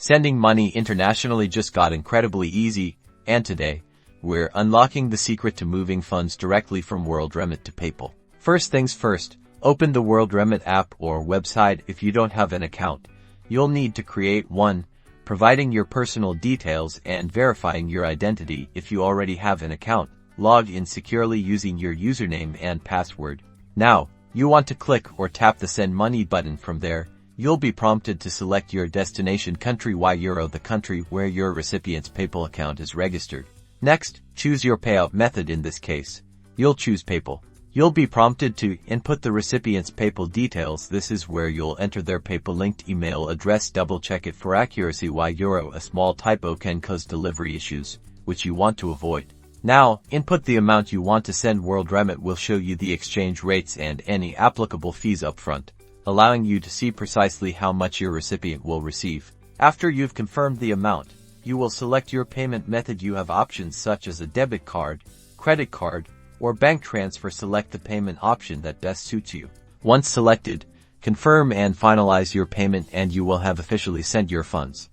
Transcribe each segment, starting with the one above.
Sending money internationally just got incredibly easy, and today, we're unlocking the secret to moving funds directly from Worldremit to PayPal. First things first, open the Worldremit app or website. If you don't have an account, you'll need to create one, providing your personal details and verifying your identity. If you already have an account, log in securely using your username and password. Now, you want to click or tap the Send Money button. From there, you'll be prompted to select your destination country, Euro, the country where your recipient's PayPal account is registered. Next, choose your payout method. In this case, you'll choose PayPal. You'll be prompted to input the recipient's PayPal details. This is where you'll enter their PayPal-linked email address. Double-check it for accuracy. Euro, a small typo can cause delivery issues, which you want to avoid. Now, input the amount you want to send. Worldremit will show you the exchange rates and any applicable fees upfront, allowing you to see precisely how much your recipient will receive. After you've confirmed the amount, you will select your payment method. You have options such as a debit card, credit card, or bank transfer. Select the payment option that best suits you. Once selected, confirm and finalize your payment and you will have officially sent your funds.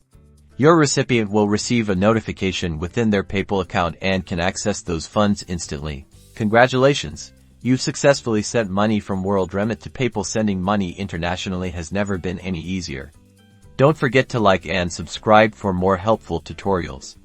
Your recipient will receive a notification within their PayPal account and can access those funds instantly. Congratulations! You've successfully sent money from Worldremit to PayPal. Sending money internationally has never been any easier. Don't forget to like and subscribe for more helpful tutorials.